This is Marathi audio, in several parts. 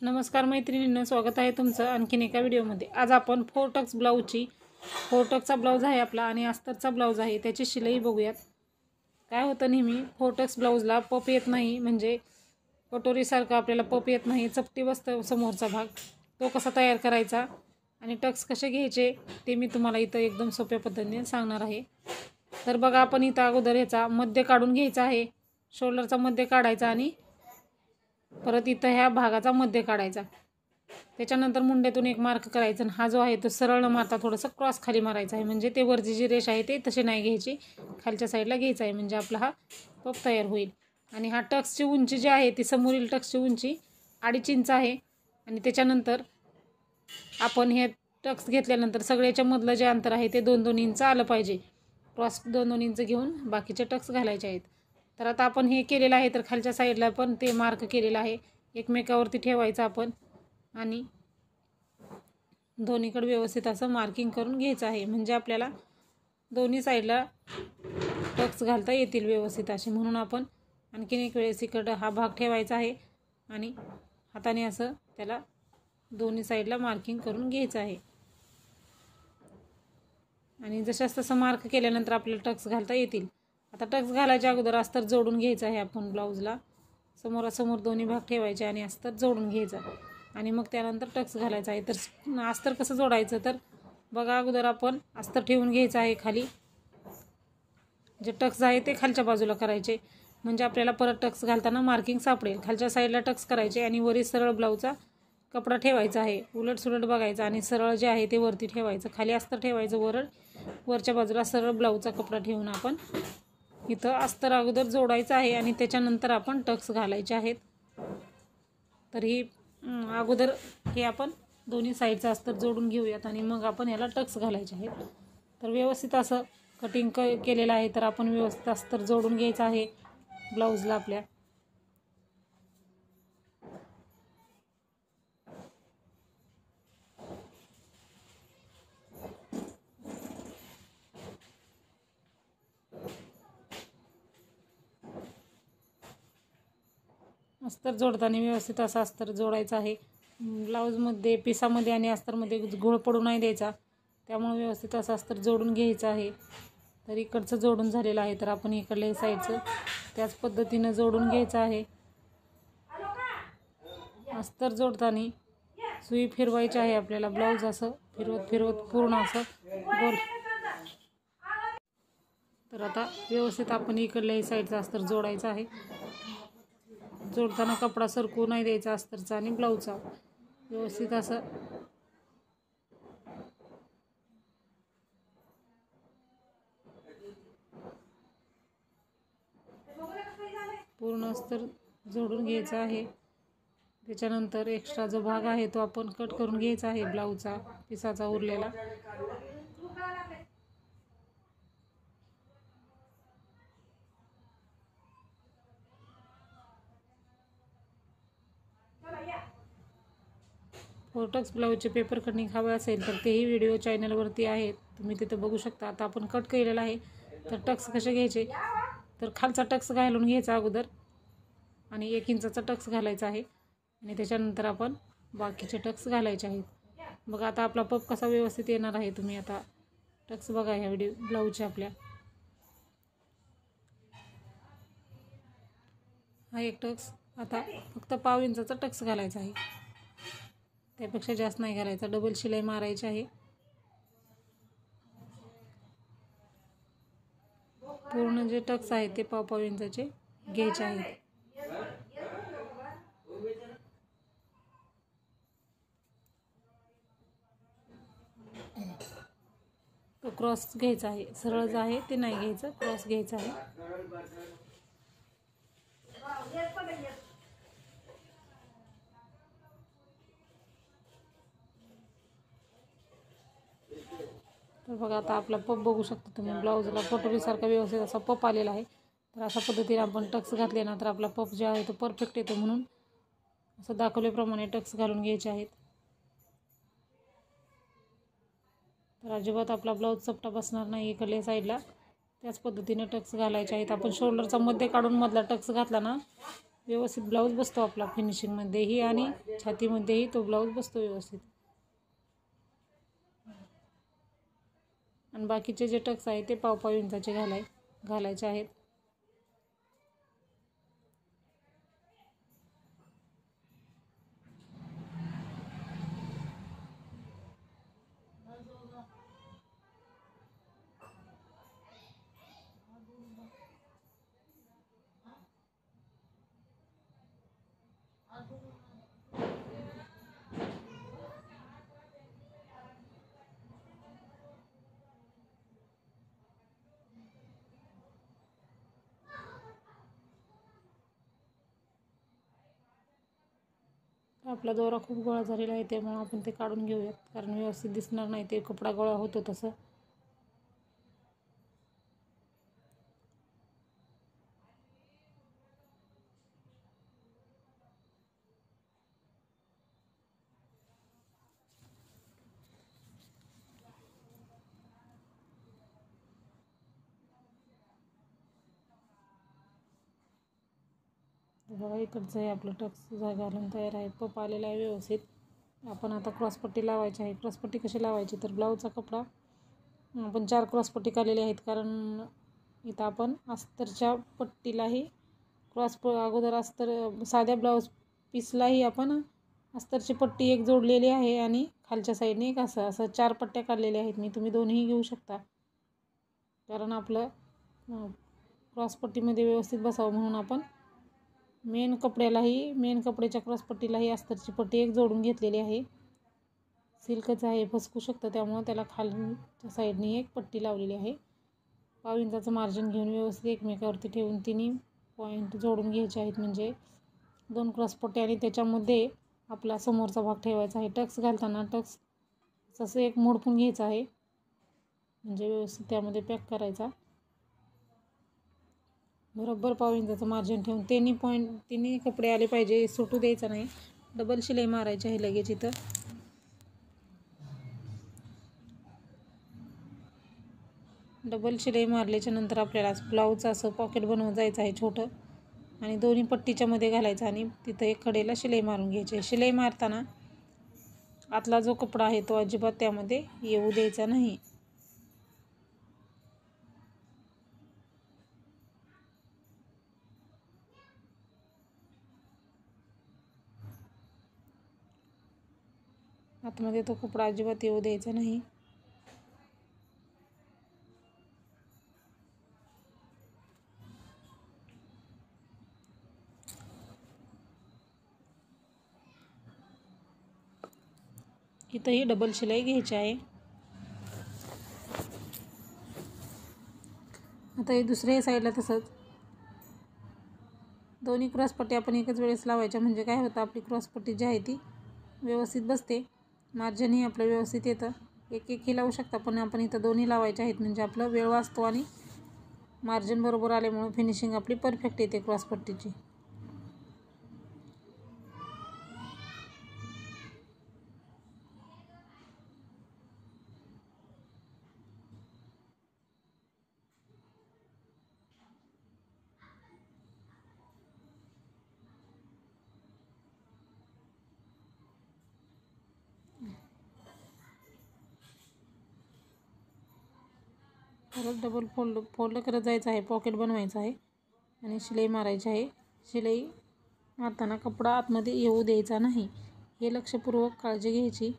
नमस्कार मैत्रिणींनो, स्वागत आहे तुमचं आणखीन एका व्हिडिओमध्ये। आज आपण 4 टक्स ब्लाऊजची 4 टक्सचा ब्लाऊज आहे आपला आणि अस्तरचा ब्लाऊज आहे, त्याची शिलाई बघूयात। काय होतं, नेहमी 4 टक्स ब्लाऊजला पप येत नाही, म्हणजे कटोरीसारखा आपल्याला पप येत नाही, चपटी बसतं समोरचा भाग। तो कसा तयार करायचा आणि टक्स कसे घ्यायचे ते मी तुम्हाला इथं एकदम सोप्या पद्धतीने सांगणार आहे। तर बघा, आपण इथं अगोदर याचा मध्य काढून घ्यायचा आहे, शोल्डरचा मध्य काढायचा आणि परत इथं ह्या भागाचा मध्य काढायचा। त्याच्यानंतर मुंड्यातून एक मार्क करायचा आणि हा जो आहे तो सरळ न मारता थोडंसं क्रॉस खाली मारायचा आहे, म्हणजे ते वरची जी रेष आहे ते तसे नाही घ्यायची, खालच्या साईडला घ्यायचा आहे, म्हणजे आपला हा पप तयार होईल। आणि हा टक्सची उंची जी आहे ती समोरील टक्सची उंची 2.5 इंच आहे। आणि त्याच्यानंतर आपण हे टक्स घेतल्यानंतर सगळ्याच्या मधलं जे अंतर आहे ते 2-2 इंच आलं पाहिजे। क्रॉस 2-2 इंच घेऊन बाकीचे टक्स घालायचे आहेत। तर आता आपण हे केलेलं आहे, तर खालच्या साईडला पण ते मार्क केलेलं आहे, एकमेकावरती ठेवायचं आपण आणि दोन्हीकडे व्यवस्थित असं मार्किंग करून घ्यायचं आहे, म्हणजे आपल्याला दोन्ही साईडला टक्स घालता येतील व्यवस्थित असे। म्हणून आपण आणखीन एक वेळेस इकडं हा भाग ठेवायचा आहे आणि हाताने असं त्याला दोन्ही साईडला मार्किंग करून घ्यायचं आहे। आणि जशास तसं मार्क केल्यानंतर आपल्याला टक्स घालता येतील। आता टक्स घालायच्या अगोदर अस्तर जोडून घ्यायचं आहे आपण ब्लाऊजला, समोरासमोर दोन्ही भाग ठेवायचे आणि अस्तर जोडून घ्यायचं आणि मग त्यानंतर टक्स घालायचा आहे। तर अस्तर कसं जोडायचं, तर बघा, अगोदर आपण अस्तर ठेवून घ्यायचं आहे खाली, जे टक्स आहे ते खालच्या बाजूला करायचे, म्हणजे आपल्याला परत टक्स घालताना मार्किंग सापडेल। खालच्या साईडला टक्स करायचे आणि वरी सरळ ब्लाऊजचा कपडा ठेवायचा आहे, उलट सुलट बघायचं आणि सरळ जे आहे ते वरती ठेवायचं, खाली अस्तर ठेवायचं, वरच्या बाजूला सरळ ब्लाऊजचा कपडा ठेवून आपण इथं अस्तर अगोदर जोडायचं आहे आणि त्याच्यानंतर आपण टक्स घालायचे आहेत। तर ही अगोदर हे आपण दोन्ही साईडचं अस्तर जोडून घेऊयात आणि मग आपण याला टक्स घालायचे आहेत। तर व्यवस्थित असं कटिंग केलेलं आहे, तर आपण व्यवस्थित अस्तर जोडून घ्यायचं आहे ब्लाऊजला आपल्या। अस्तर जोडताना व्यवस्थित असं अस्तर जोडायचं आहे। ब्लाऊजमध्ये पिसामध्ये आणि अस्तरमध्ये घोळ पडू नाही द्यायचा, त्यामुळे व्यवस्थित असं अस्तर जोडून घ्यायचं आहे। तर इकडचं जोडून झालेलं आहे, तर आपण इकडल्या साईडचं त्याच पद्धतीनं जोडून घ्यायचं आहे। अस्तर जोडताना सुई फिरवायची आहे आपल्याला, ब्लाऊज असं फिरवत फिरवत पूर्ण असं गोल। तर आता व्यवस्थित आपण इकडल्या साईडचं अस्तर जोडायचं आहे। जोडताना कपडा सरकू नाही द्यायचा अस्तरचा आणि ब्लाऊजचा, व्यवस्थित असं पूर्ण अस्तर जोडून घ्यायचं आहे। त्याच्यानंतर एक्स्ट्रा जो भाग आहे तो आपण कट करून घ्यायचा आहे ब्लाऊजचा पिसाचा उरलेला। फोटक्स ब्लाऊजचे पेपर कटिंग हवे असेल तर तेही व्हिडिओ चॅनलवरती आहेत, तुम्ही तिथे बघू शकता। आता आपण कट केलेला आहे, तर टक्स कसे घ्यायचे, तर खालचा टक्स घालून घ्यायचा अगोदर आणि 1 इंचाचा टक्स घालायचा आहे आणि त्याच्यानंतर आपण बाकीचे टक्स घालायचे आहेत। बघा आता आपला पप कसा व्यवस्थित येणार आहे, तुम्ही आता टक्स बघा ह्या व्हिडिओ ब्लाऊजचे आपल्या। हा एक टक्स, आता फक्त 1/2 इंचाचा टक्स घालायचा आहे, त्यापेक्षा जास्त नाही घालायचा, डबल शिलाई मारायची आहे। पूर्ण जे टक्स आहेत ते 1/2 इंचाचे घ्यायचे आहेत। तो क्रॉस घ्यायचा आहे, सरळ जे आहे ते नाही घ्यायचं, क्रॉस घ्यायचा आहे। तर बघा, आता आपला पप बघू शकता तुम्ही, ब्लाऊजला कटोरीसारखा व्यवस्थित असा पप आलेला आहे। तर अशा पद्धतीने आपण टक्स घातले ना, तर आपला पप जे आहे तो परफेक्ट येतो, म्हणून असं दाखवल्याप्रमाणे टक्स घालून घ्यायचे आहेत। तर अजिबात आपला ब्लाऊज चपटा बसणार नाही इकडल्या साईडला, त्याच पद्धतीने टक्स घालायचे आहेत। आपण शोल्डरचा मध्य काढून मधला टक्स घातला ना, व्यवस्थित ब्लाऊज बसतो आपला फिनिशिंगमध्येही आणि छातीमध्येही तो ब्लाऊज बसतो व्यवस्थित. आणि बाकीचे जे टक्स आहे ते पाव इंचाचे घालायचे आहेत. आपला दोरा खूप गोळा झालेला आहे त्यामुळे आपण ते काढून घेऊयात, कारण व्यवस्थित दिसणार नाही ते कपडा गोळा होतो तसं. बघा इकडचं आहे आपलं टक्स घालून तयार आहे. पप आलेला आहे व्यवस्थित. आपण आता क्रॉसपट्टी लावायची आहे. क्रॉसपट्टी कशी लावायची तर ब्लाऊजचा कपडा आपण 4 क्रॉसपट्टी काढलेली आहेत, कारण इथं आपण अस्तरच्या पट्टीलाही अगोदर अस्तर साध्या ब्लाऊज पीसलाही आपण अस्तरची पट्टी एक जोडलेली आहे आणि खालच्या साईडने एक असं 4 पट्ट्या काढलेल्या आहेत मी. तुम्ही दोन्ही घेऊ शकता, कारण आपलं क्रॉसपट्टीमध्ये व्यवस्थित बसावं म्हणून आपण मेन कपड्याच्या क्रॉसपट्टीलाही अस्तरची पट्टी एक जोडून घेतलेली आहे. सिल्कच आहे, फसकू शकतं, त्यामुळं त्याला खालच्या साईडने एक पट्टी लावलेली आहे. पाव इंचाचं मार्जिन घेऊन व्यवस्थित एकमेकावरती ठेवून तिन्ही पॉईंट जोडून घ्यायचे आहेत, म्हणजे 2 क्रॉसपट्टी आणि त्याच्यामध्ये आपला समोरचा भाग ठेवायचा आहे. टक्स घालताना टक्स असं एक मोडपून घ्यायचा आहे, म्हणजे व्यवस्थित त्यामध्ये पॅक करायचा. बरोबर पाव इंचाचं मार्जिन ठेवून तिन्ही कपडे आले पाहिजे, सुटू द्यायचा नाही. डबल शिलाई मारायची आहे लगेच इथं. डबल शिलाई मारल्याच्या नंतर आपल्याला ब्लाऊजचं असं पॉकेट बनवून जायचं आहे छोटं, आणि दोन्ही पट्टीच्या मध्ये घालायचं आणि तिथं एक कडेला शिलाई मारून घ्यायची. शिलाई मारताना आतला जो कपडा आहे तो अजिबात त्यामध्ये येऊ द्यायचा नाही. आतमध्ये तो कपडा अजिबात येऊ द्यायचा नाही. इथंही डबल शिलाई घ्यायची आहे. आता हे दुसऱ्या साईडला तसंच दोन्ही क्रॉसपट्टी आपण एकच वेळेस लावायच्या, म्हणजे काय होतं आपली क्रॉसपट्टी जी आहे ती व्यवस्थित बसते. मार्जिनही आपलं व्यवस्थित येतं. एक लावू शकता, पण आपण इथं दोन्ही लावायचे आहेत, म्हणजे आपला वेळ वाचतो आणि मार्जिन बरोबर आल्यामुळे फिनिशिंग आपली परफेक्ट येते क्रॉसपट्टीची. परत डबल फोल्ड करत जायचं आहे, पॉकेट बनवायचं आहे आणि शिलाई मारायची आहे. शिलाई मारताना कपडा आतमध्ये येऊ द्यायचा नाही, हे लक्षपूर्वक काळजी घ्यायची.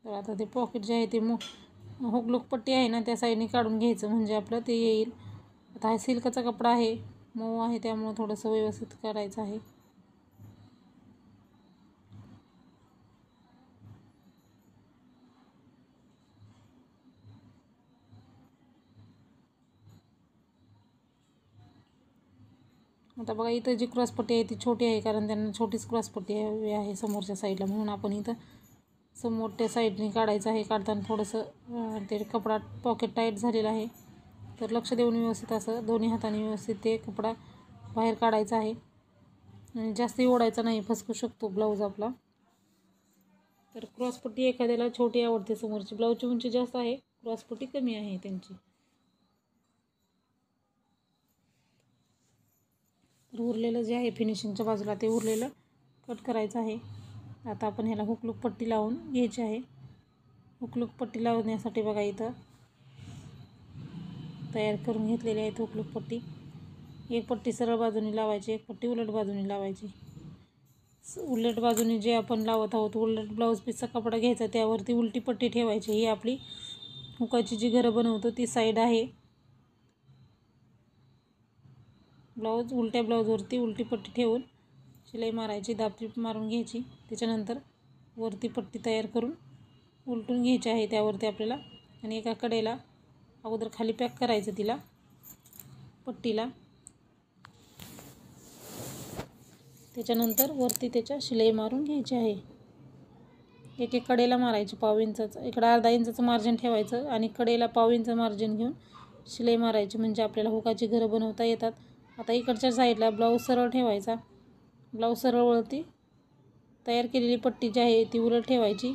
तर आता ते पॉकेट जे आहे ते हुकलूक पट्टी आहे ना त्या साईडने काढून घ्यायचं, म्हणजे आपलं ते येईल. आता हा सिल्कचा कपडा आहे, मऊ आहे, त्यामुळे थोडंसं व्यवस्थित करायचं आहे. आता बघा इथं जी क्रॉसपट्टी आहे ती छोटी आहे, कारण त्यांना छोटीच क्रॉसपट्टी हवी आहे समोरच्या साईडला, म्हणून आपण इथं समोरच्या साईडने काढायचं आहे. काढताना थोडंसं ते कपडा पॉकेट टाईट झालेला आहे, तर लक्ष देऊन व्यवस्थित असं दोन्ही हाताने व्यवस्थित ते कपडा बाहेर काढायचा आहे आणि जास्तही ओढायचा नाही, फसकू शकतो ब्लाऊज आपला. तर क्रॉसपट्टी एखाद्याला छोटी आवडते, समोरची ब्लाऊजची उंची जास्त आहे, क्रॉसपट्टी कमी आहे त्यांची. तर उरलेलं जे आहे फिनिशिंगच्या बाजूला ते उरलेलं कट करायचं आहे. आता आपण ह्याला हुकलूक पट्टी लावून घ्यायची आहे. हुकलूक पट्टी लावण्यासाठी बघा इथं तयार करून घेतलेली आहे हुकलूक पट्टी. एक पट्टी सरळ बाजूने लावायची, एक पट्टी उलट बाजूने लावायची. उलट बाजूने जे आपण लावत आहोत, उलट ब्लाऊज पीसचा कपडा घ्यायचा, त्यावरती उलटी पट्टी ठेवायची. ही आपली हुकाची जी घरं बनवतो ती साईड आहे. उलट्या ब्लाऊजवरती उलटी पट्टी ठेवून शिलाई मारायची, दाबटी मारून घ्यायची. त्याच्यानंतर वरती पट्टी तयार करून उलटून घ्यायची आहे त्यावरती आपल्याला. आणि एका कडेला अगोदर खाली पॅक करायचं तिला पट्टीला. त्याच्यानंतर वरती त्याच्या शिलाई मारून घ्यायची आहे. एक कडेला मारायची पाव इंचाचं, इकडं अर्धा इंचाचं मार्जिन ठेवायचं आणि कडेला पाव इंच मार्जिन घेऊन शिलाई मारायची, म्हणजे आपल्याला हुकाची घरं बनवता येतात. आता इकडच्या साईडला ब्लाऊज सरळ ठेवायचा. ब्लाऊज सरळवरती तयार केलेली पट्टी जी आहे ती उलट ठेवायची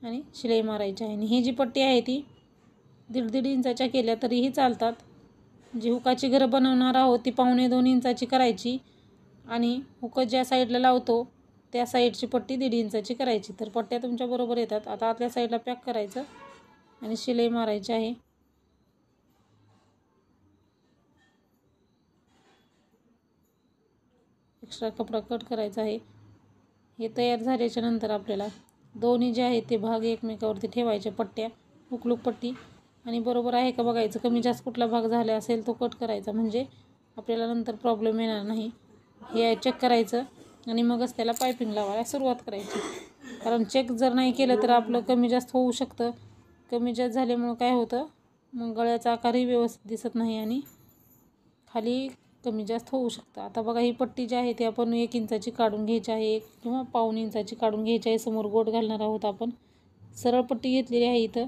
आणि शिलाई मारायची आहे. आणि ही जी पट्टी आहे ती 1.5 इंचाच्या केल्या तरीही चालतात. जी हुकाची घरं बनवणार आहोत ती 2.25 इंचाची करायची आणि हुक ज्या साईडला लावतो त्या साईडची पट्टी 1.5 इंचाची करायची. तर पट्ट्या तुमच्या बरोबर येतात. आता आतल्या साईडला पॅक करायचं आणि शिलाई मारायची आहे. एक्स्ट्रा कपडा कट करायचा आहे. हे तयार झाल्याच्या नंतर आपल्याला दोन्ही जे आहेत ते भाग एकमेकावरती ठेवायचे, पट्ट्या हुकलूक पट्टी, आणि बरोबर आहे का बघायचं. कमी जास्त कुठला भाग झाला असेल तो कट करायचा, म्हणजे आपल्याला नंतर प्रॉब्लेम येणार नाही. हे चेक करायचं आणि मगच त्याला पायपिंग लावायला सुरुवात करायची. कारण चेक जर नाही केलं तर आपलं कमी जास्त होऊ शकतं. कमी जास्त झाल्यामुळं काय होतं, मग गळ्याचा आकारही व्यवस्थित दिसत नाही आणि खाली कमी जास्त होऊ शकतं. आता बघा ही पट्टी जी आहे ती आपण 1 इंचाची काढून घ्यायची आहे, 1 किंवा 1.25 इंचाची काढून घ्यायची आहे. समोर गोट घालणार आहोत आपण. सरळ पट्टी घेतलेली आहे. इथं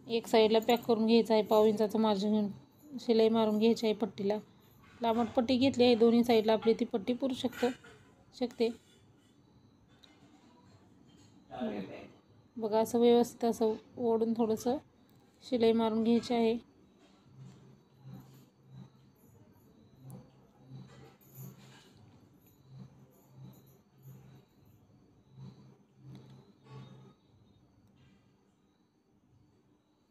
एक साईडला पॅक करून घ्यायचं आहे, 1.25 इंचाचं मार्जिन घेऊन शिलाई मारून घ्यायची आहे पट्टीला. लांबट पट्टी घेतली आहे, दोन्ही साईडला आपली ती पट्टी पुरू शकते. बघा असं व्यवस्थित असं ओढून थोडंसं शिलाई मारून घ्यायची आहे.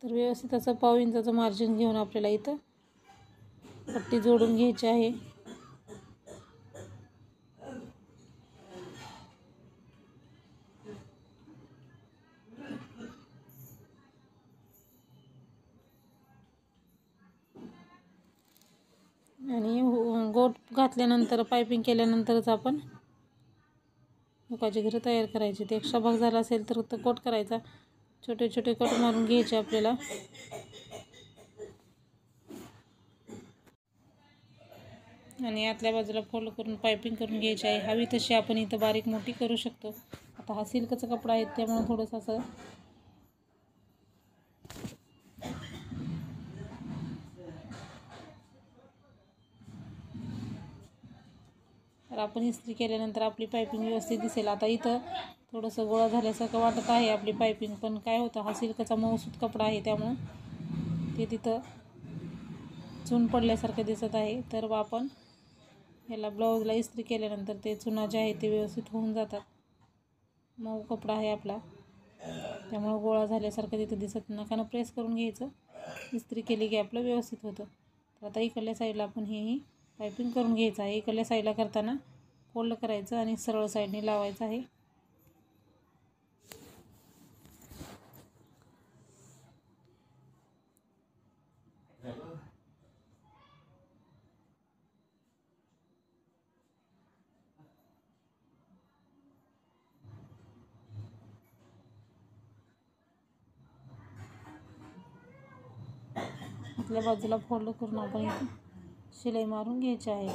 तर व्यवस्थित असं 1.25 इंचाचं मार्जिन घेऊन आपल्याला इथं पट्टी जोडून घ्यायची आहे. आणि गोट घातल्यानंतर पायपिंग केल्यानंतरच आपण हुकाची घरं तयार करायची. ते एक्स्ट्रा भाग झाला असेल तर तो कट करायचा. छोटे छोटे कट मारून घ्यायचे आपल्याला. आणि आतल्या बाजूला फोल्ड करून पायपिंग करून घ्यायची आहे. हवी तशी आपण इथं बारीक मोठी करू शकतो. आता हा सिल्कचा कपडा आहे त्यामुळे थोडंसं असं तर आपण इस्त्री केल्यानंतर आपली पायपिंग व्यवस्थित दिसेल. आता इथं थोडंसं गोळा झाल्यासारखं वाटत आहे आपली पायपिंग, पण काय होतं हा सिल्कचा मऊसूत कपडा आहे त्यामुळं ते तिथं चून पडल्यासारखं दिसत आहे. तर आपण याला ब्लाऊजला इस्त्री केल्यानंतर ते चुना जे आहे ते व्यवस्थित होऊन जातात. मऊ कपडा आहे आपला त्यामुळं गोळा झाल्यासारखं तिथं दिसत नकानं प्रेस करून घ्यायचं. इस्त्री केली की आपलं व्यवस्थित होतं. तर आता इकडल्या साईडला आपण ही पायपिंग करून घ्यायचं आहे. इकडल्या साईडला करताना फोल्ड करायचं आणि सरळ साईडने लावायचं आहे. आपल्या बाजूला फोल्ड करून आपण इथे शिलाई मारून घ्यायची आहे.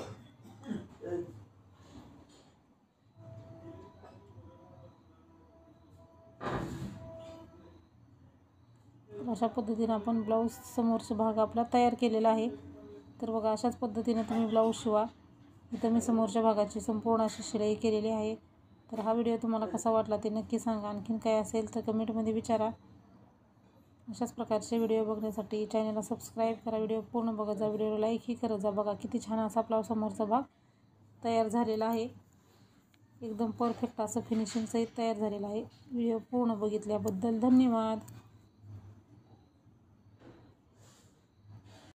तर अशा पद्धतीने आपण ब्लाऊज समोरचा भाग आपला तयार केलेला आहे. तर बघा अशाच पद्धतीने तुम्ही ब्लाऊज शिवा. इथं मी समोरच्या भागाची संपूर्ण अशी शिलाई केलेली आहे. तर हा व्हिडिओ तुम्हाला कसा वाटला ते नक्की सांगा. आणखीन काय असेल तर कमेंटमध्ये विचारा. अशाच प्रकारचे व्हिडिओ बघण्यासाठी चॅनलला सबस्क्राईब करा. व्हिडिओ पूर्ण बघा जा. व्हिडिओला लाईकही करत जा. बघा किती छान असा आपला समोरचा भाग तयार झालेला आहे. एकदम परफेक्ट असं फिनिशिंग सहित तयार झालेला आहे. व्हिडिओ पूर्ण बघितल्याबद्दल धन्यवाद.